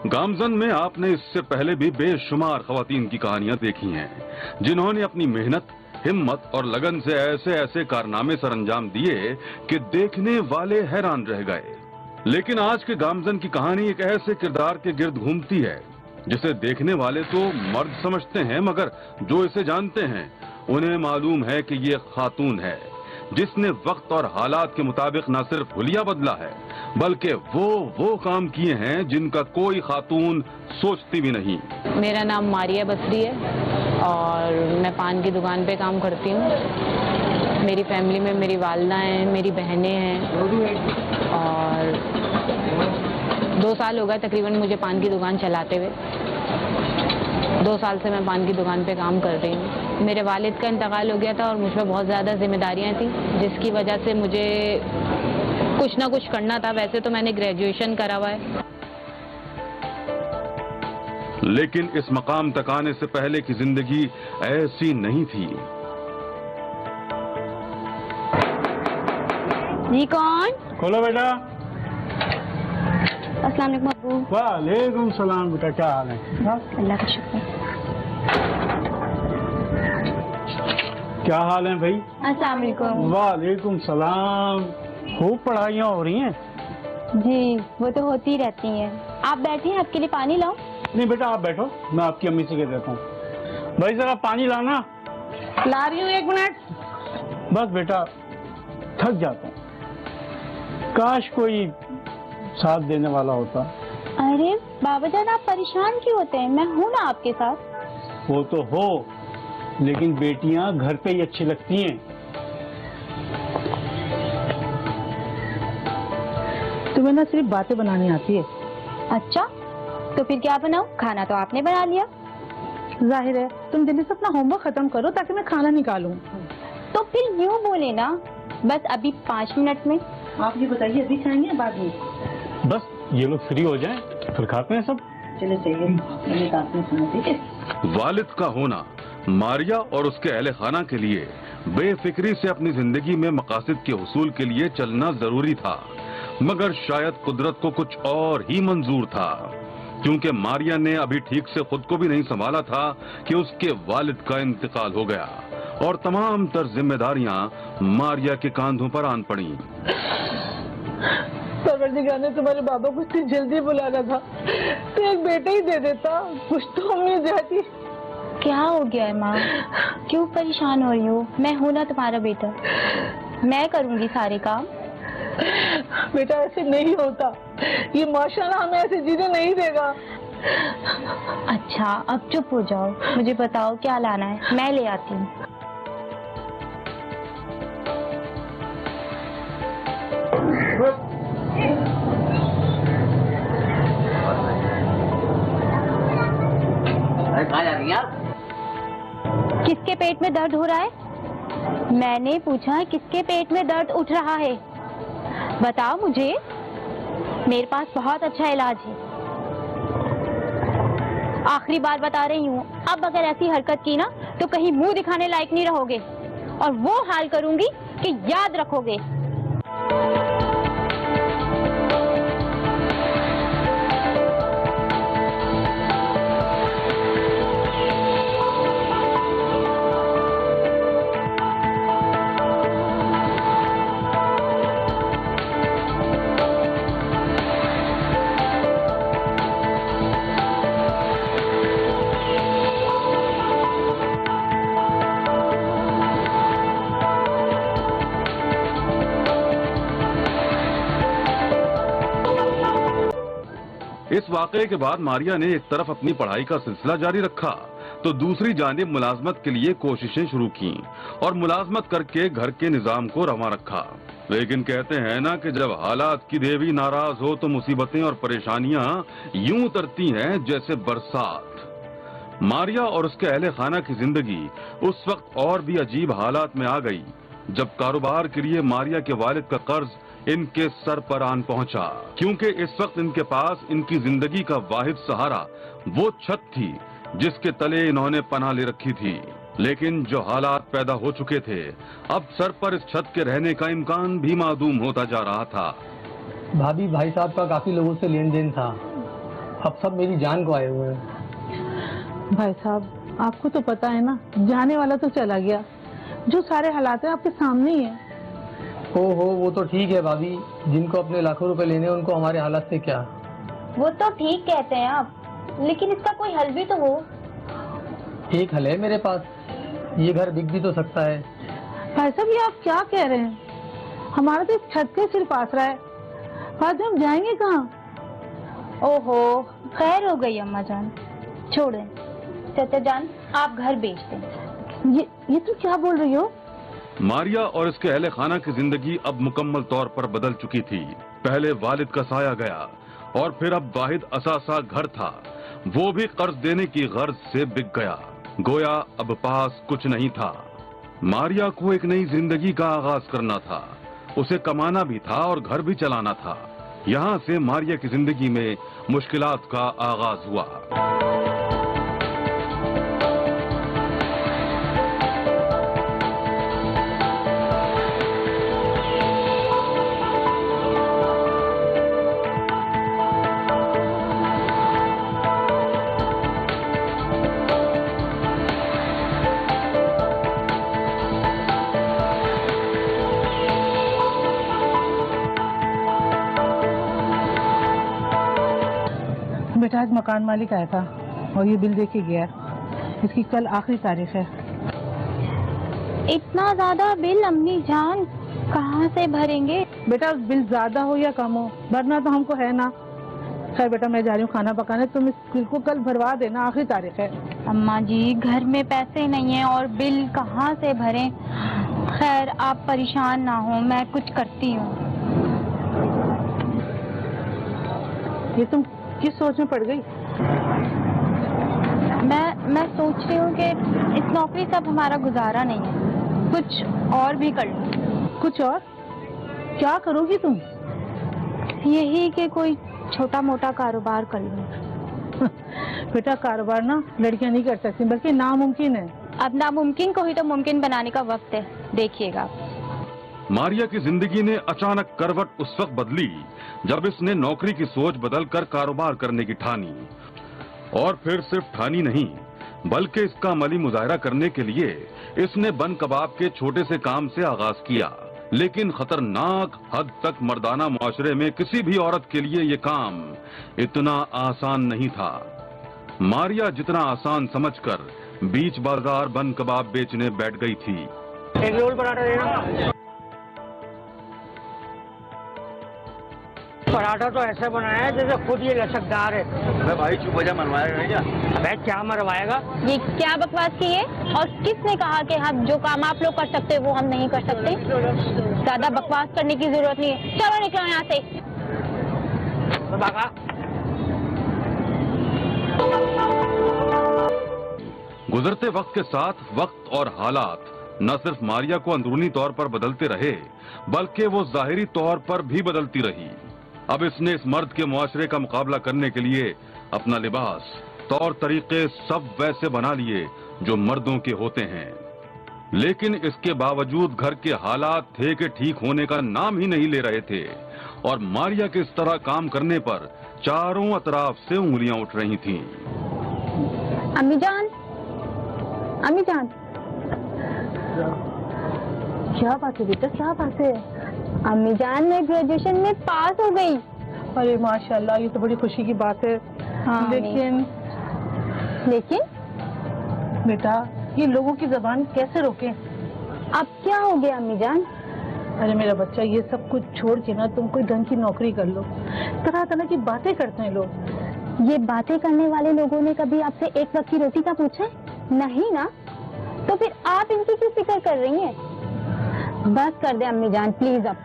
गामजन में आपने इससे पहले भी बेशुमार खवातीन की कहानियां देखी हैं, जिन्होंने अपनी मेहनत, हिम्मत और लगन से ऐसे ऐसे कारनामे सरअंजाम दिए कि देखने वाले हैरान रह गए। लेकिन आज के गामजन की कहानी एक ऐसे किरदार के गिर्द घूमती है जिसे देखने वाले तो मर्द समझते हैं, मगर जो इसे जानते हैं उन्हें मालूम है कि ये खातून है जिसने वक्त और हालात के मुताबिक न सिर्फ हुलिया बदला है बल्कि वो काम किए हैं जिनका कोई खातून सोचती भी नहीं। मेरा नाम मारिया बसरी है और मैं पान की दुकान पे काम करती हूँ। मेरी फैमिली में मेरी वालदा हैं, मेरी बहनें हैं और 2 साल हो गए तकरीबन मुझे पान की दुकान चलाते हुए। 2 साल से मैं पान की दुकान पे काम कर रही हूँ। मेरे वालिद का इंतकाल हो गया था और मुझ पर बहुत ज़्यादा जिम्मेदारियाँ थी, जिसकी वजह से मुझे कुछ ना कुछ करना था। वैसे तो मैंने ग्रेजुएशन करा हुआ है, लेकिन इस मकाम तक आने से पहले की जिंदगी ऐसी नहीं थी। जी कौन? खोलो बेटा। अस्सलाम वालेकुम अब्बू। वालेकुम सलाम बेटा, क्या हाल है? अल्लाह का शुक्र। क्या हाल है भाई? अस्सलाम वालेकुम। वालेकुम सलाम। खूब पढ़ाइयाँ हो रही हैं? जी वो तो होती रहती हैं। आप बैठिए, आपके लिए पानी लाऊं? नहीं बेटा आप बैठो, मैं आपकी अम्मी से कह देता हूँ। भाई जरा पानी लाना। ला रही हूँ, 1 मिनट। बस बेटा थक जाता हूँ, काश कोई साथ देने वाला होता। अरे बाबा जान आप परेशान क्यों होते हैं, मैं हूँ ना आपके साथ। वो तो हो, लेकिन बेटियां घर पे ही अच्छी लगती हैं। तुम्हें ना सिर्फ बातें बनानी आती है। अच्छा तो फिर क्या बनाऊं? खाना तो आपने बना लिया। जाहिर है तुम जल्दी से अपना होमवर्क खत्म करो ताकि मैं खाना निकालूं। तो फिर यूं बोले ना, बस अभी 5 मिनट में। आप ये बताइए अभी खाएंगे बाद में? बस ये लोग फ्री हो जाएं फिर खाते हैं सब। चले चाहिए, मैं निकालती हूँ खाना, ठीक है? वालिद का होना मारिया और उसके अहले खाना के लिए बेफिक्री से अपनी जिंदगी में मकासद के हुसूल के लिए चलना जरूरी था, मगर शायद कुदरत को कुछ और ही मंजूर था, क्योंकि मारिया ने अभी ठीक से खुद को भी नहीं संभाला था कि उसके वालिद का इंतकाल हो गया और तमाम तर जिम्मेदारियां मारिया के कांधों पर आन पड़ी। परवरदिगार ने तुम्हारे बाबा को इतनी जल्दी बुलाना था तो एक बेटा ही दे देता, कुछ तो उम्मीद रहती। क्या हो गया है माँ, क्यों परेशान हो रही हो? मैं हूँ ना तुम्हारा बेटा, मैं करूँगी सारे काम। बेटा ऐसे नहीं होता, ये माशाल्लाह हमें ऐसे जीने नहीं देगा। अच्छा अब चुप हो जाओ, मुझे बताओ क्या लाना है, मैं ले आती हूँ। किसके पेट में दर्द हो रहा है? मैंने पूछा है किसके पेट में दर्द उठ रहा है, बताओ मुझे। मेरे पास बहुत अच्छा इलाज है। आखिरी बार बता रही हूँ, अब अगर ऐसी हरकत की ना तो कहीं मुंह दिखाने लायक नहीं रहोगे और वो हाल करूंगी कि याद रखोगे। इस वाकये के बाद मारिया ने एक तरफ अपनी पढ़ाई का सिलसिला जारी रखा तो दूसरी जानिब मुलाजमत के लिए कोशिशें शुरू की और मुलाजमत करके घर के निजाम को रवा रखा। लेकिन कहते हैं ना कि जब हालात की देवी नाराज हो तो मुसीबतें और परेशानियां यूं उतरती हैं जैसे बरसात। मारिया और उसके अहले खाना की जिंदगी उस वक्त और भी अजीब हालात में आ गई जब कारोबार के लिए मारिया के वालिद का कर्ज इनके सर पर आन पहुंचा, क्योंकि इस वक्त इनके पास इनकी जिंदगी का वाहिद सहारा वो छत थी जिसके तले इन्होंने पनाह ले रखी थी। लेकिन जो हालात पैदा हो चुके थे, अब सर पर इस छत के रहने का इम्कान भी मादूम होता जा रहा था। भाभी भाई साहब का काफी लोगों से लेन देन था, अब सब मेरी जान को आए हुए हैं। भाई साहब आपको तो पता है ना, जाने वाला तो चला गया, जो सारे हालात हैं आपके सामने ही है। ओहो वो तो ठीक है भाभी, जिनको अपने लाखों रुपए लेने हैं, उनको हमारे हालात से क्या। वो तो ठीक कहते हैं आप, लेकिन इसका कोई हल भी तो हो। एक हल है मेरे पास, ये घर बिक भी तो सकता है। भाई साहब ये आप क्या कह रहे हैं? हमारा तो इस छत के सिर्फ आसरा है, बाद में हम जाएंगे कहाँ? ओहो खैर हो गई अम्मा जान, छोड़ें। चाचा जान आप घर बेच दें। ये तुम क्या बोल रही हो? मारिया और इसके अहले खाना की जिंदगी अब मुकम्मल तौर पर बदल चुकी थी। पहले वालिद का साया गया और फिर अब वाहिद असासा घर था, वो भी कर्ज देने की गर्ज से बिक गया। गोया अब पास कुछ नहीं था। मारिया को एक नई जिंदगी का आगाज करना था, उसे कमाना भी था और घर भी चलाना था। यहाँ से मारिया की जिंदगी में मुश्किलात का आगाज हुआ। बेटा आज मकान मालिक आया था और ये बिल दे के गया, इसकी कल आखिरी तारीख है। इतना ज्यादा बिल अम्मी जान कहाँ से भरेंगे? बेटा बिल ज्यादा हो या कम हो, भरना तो हमको है ना। खैर बेटा मैं जा रही हूँ खाना पकाने, तुम इस बिल को कल भरवा देना, आखिरी तारीख है। अम्मा जी घर में पैसे नहीं है और बिल कहाँ से भरें? खैर आप परेशान ना हो, मैं कुछ करती हूँ। ये तुम किस सोच में पड़ गई? मैं सोच रही हूँ कि इस नौकरी से अब हमारा गुजारा नहीं है, कुछ और भी कर लूँ। कुछ और? क्या करोगी तुम? यही कि कोई छोटा मोटा कारोबार कर लूँ। बेटा कारोबार ना लड़कियां नहीं कर सकती, बल्कि नामुमकिन है। अब नामुमकिन को ही तो मुमकिन बनाने का वक्त है, देखिएगा। मारिया की जिंदगी ने अचानक करवट उस वक्त बदली जब इसने नौकरी की सोच बदलकर कारोबार करने की ठानी। और फिर सिर्फ ठानी नहीं, बल्कि इसका अमली मुजाहरा करने के लिए इसने बन कबाब के छोटे से काम से आगाज किया। लेकिन खतरनाक हद तक मर्दाना मुआशरे में किसी भी औरत के लिए ये काम इतना आसान नहीं था। मारिया जितना आसान समझकर बीच बाजार बन कबाब बेचने बैठ गई थी। एक रोल पराठा देना। पराठा तो ऐसे बनाया है जैसे खुद ये लचकदार है। मैं भाई चुप हो जा, मरवाएगा क्या? अबे क्या मरवाएगा? ये क्या बकवास की है? और किसने कहा कि हम जो काम आप लोग कर सकते हैं वो हम नहीं कर सकते? ज्यादा बकवास करने की जरूरत नहीं है, चलो निकलो यहाँ से। भागा। गुजरते वक्त के साथ वक्त और हालात न सिर्फ मारिया को अंदरूनी तौर पर बदलते रहे, बल्कि वो जाहिरी तौर पर भी बदलती रही। अब इसने इस मर्द के मुआशरे का मुकाबला करने के लिए अपना लिबास, तौर तरीके सब वैसे बना लिए जो मर्दों के होते हैं। लेकिन इसके बावजूद घर के हालात थे कि ठीक होने का नाम ही नहीं ले रहे थे और मारिया के इस तरह काम करने पर चारों अतराफ से उंगलियां उठ रही थीं। अम्मी जान, अम्मी जान। क्या बात है बेटा, क्या बात है? अम्मी जान मैं ग्रेजुएशन में पास हो गई। अरे माशाल्लाह, ये तो बड़ी खुशी की बात है। हाँ, लेकिन बेटा ये लोगों की जबान कैसे रोकें? अब क्या हो गया अम्मी जान? अरे मेरा बच्चा, ये सब कुछ छोड़ के ना तुम कोई ढंग की नौकरी कर लो। तरह तरह की बातें करते हैं लोग। ये बातें करने वाले लोगों ने कभी आपसे एक वक्त की रोटी का पूछा है? नहीं ना, तो फिर आप इनकी क्यों फिक्र कर रही हैं? बस कर दे अम्मी जान प्लीज अब।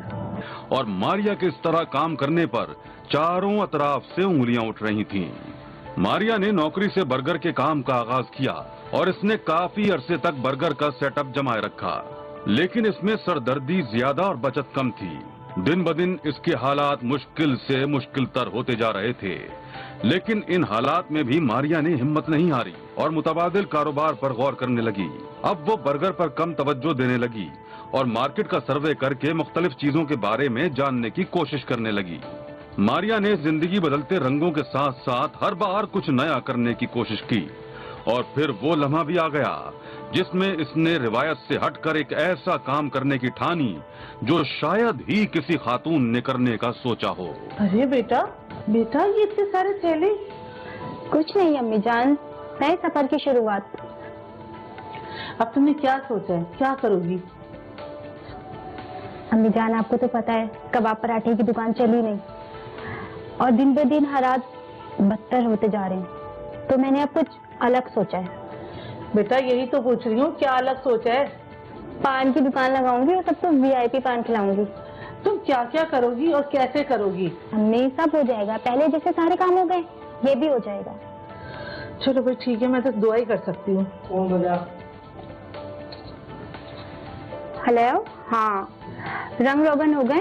और मारिया के इस तरह काम करने पर चारों अतराफ से उंगलियां उठ रही थीं। मारिया ने नौकरी से बर्गर के काम का आगाज किया और इसने काफी अरसे तक बर्गर का सेटअप जमाए रखा। लेकिन इसमें सरदर्दी ज्यादा और बचत कम थी। दिन ब दिन इसके हालात मुश्किल से मुश्किल तर होते जा रहे थे। लेकिन इन हालात में भी मारिया ने हिम्मत नहीं हारी और मुतबादिल कारोबार पर गौर करने लगी। अब वो बर्गर पर कम तवज्जो देने लगी और मार्केट का सर्वे करके मुख्तलिफ चीजों के बारे में जानने की कोशिश करने लगी। मारिया ने जिंदगी बदलते रंगों के साथ साथ हर बार कुछ नया करने की कोशिश की और फिर वो लम्हा भी आ गया जिसमें इसने रिवायत से हटकर एक ऐसा काम करने की ठानी जो शायद ही किसी खातून ने करने का सोचा हो। अरे बेटा बेटा ये इतने सारे थैले। कुछ नहीं अम्मी जान, नए सफर की शुरुआत। अब तुमने क्या सोचा है, क्या करोगी? अम्मी जान आपको तो पता है कबाब पराठे की दुकान चली नहीं और दिन ब दिन हालात बदतर होते जा रहे हैं, तो मैंने अब कुछ अलग सोचा है। बेटा यही तो पूछ रही हूँ, क्या अलग सोचा है? पान की दुकान लगाऊंगी और सबको VIP पान खिलाऊंगी। तुम क्या क्या करोगी और कैसे करोगी? अम्मी सब हो जाएगा, पहले जैसे सारे काम हो गए ये भी हो जाएगा। चलो भाई ठीक है, मैं तो दुआ ही कर सकती हूँ। हेलो, हाँ रंग रोगन हो गए,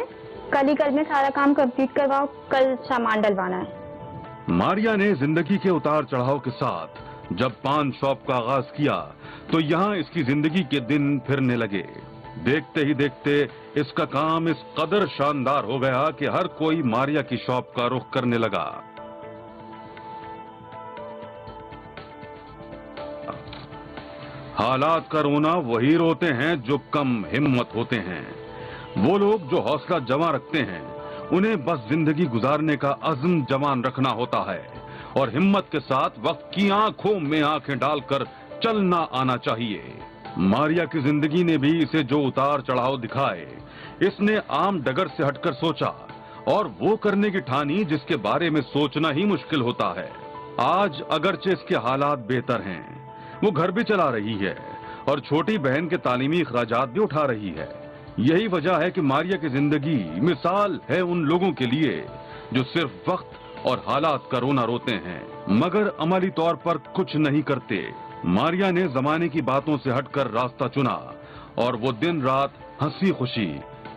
कल में सारा काम कंप्लीट करवाओ, कल सामान डलवाना है। मारिया ने जिंदगी के उतार चढ़ाव के साथ जब पान शॉप का आगाज किया तो यहाँ इसकी जिंदगी के दिन फिरने लगे। देखते ही देखते इसका काम इस कदर शानदार हो गया कि हर कोई मारिया की शॉप का रुख करने लगा। हालात का रोना वही रोते हैं जो कम हिम्मत होते हैं। वो लोग जो हौसला जमा रखते हैं उन्हें बस जिंदगी गुजारने का अज़्म जवान रखना होता है और हिम्मत के साथ वक्त की आंखों में आंखें डालकर चलना आना चाहिए। मारिया की जिंदगी ने भी इसे जो उतार चढ़ाव दिखाए, इसने आम डगर से हटकर सोचा और वो करने की ठानी जिसके बारे में सोचना ही मुश्किल होता है। आज अगरचे इसके हालात बेहतर हैं, वो घर भी चला रही है और छोटी बहन के तालीमी अखराजात भी उठा रही है। यही वजह है कि मारिया की जिंदगी मिसाल है उन लोगों के लिए जो सिर्फ वक्त और हालात का रोना रोते हैं मगर अमली तौर पर कुछ नहीं करते। मारिया ने जमाने की बातों से हटकर रास्ता चुना और वो दिन रात हंसी खुशी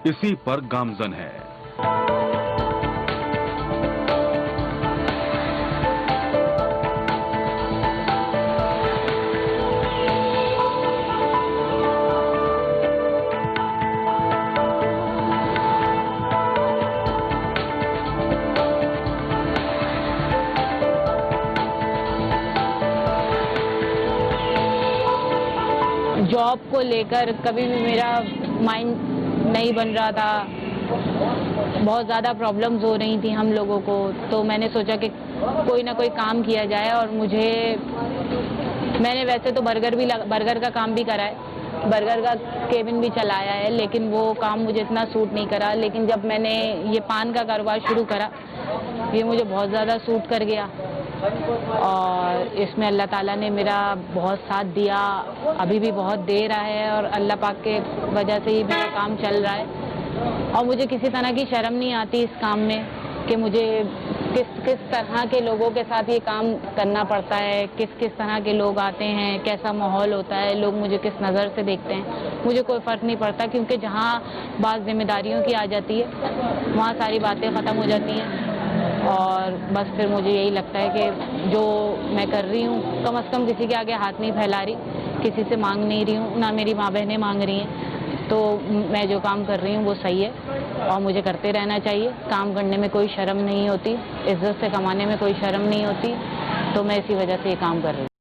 इसी पर गामजन है। जॉब को लेकर कभी भी मेरा माइंड नहीं बन रहा था, बहुत ज़्यादा प्रॉब्लम्स हो रही थी हम लोगों को, तो मैंने सोचा कि कोई ना कोई काम किया जाए। और मैंने वैसे तो बर्गर का काम भी करा है, बर्गर का केबिन भी चलाया है, लेकिन वो काम मुझे इतना सूट नहीं करा। लेकिन जब मैंने ये पान का कारोबार शुरू करा, ये मुझे बहुत ज़्यादा सूट कर गया और इसमें अल्लाह ताला ने मेरा बहुत साथ दिया, अभी भी बहुत दे रहा है और अल्लाह पाक के वजह से ही मेरा काम चल रहा है। और मुझे किसी तरह की शर्म नहीं आती इस काम में कि मुझे किस तरह के लोगों के साथ ये काम करना पड़ता है, किस तरह के लोग आते हैं, कैसा माहौल होता है, लोग मुझे किस नज़र से देखते हैं, मुझे कोई फ़र्क नहीं पड़ता, क्योंकि जहाँ बात जिम्मेदारियों की आ जाती है वहाँ सारी बातें ख़त्म हो जाती हैं। और बस फिर मुझे यही लगता है कि जो मैं कर रही हूँ कम से कम किसी के आगे हाथ नहीं फैला रही, किसी से मांग नहीं रही हूँ, ना मेरी माँ बहनें मांग रही हैं, तो मैं जो काम कर रही हूँ वो सही है और मुझे करते रहना चाहिए। काम करने में कोई शर्म नहीं होती, इज्जत से कमाने में कोई शर्म नहीं होती, तो मैं इसी वजह से ये काम कर रही हूँ।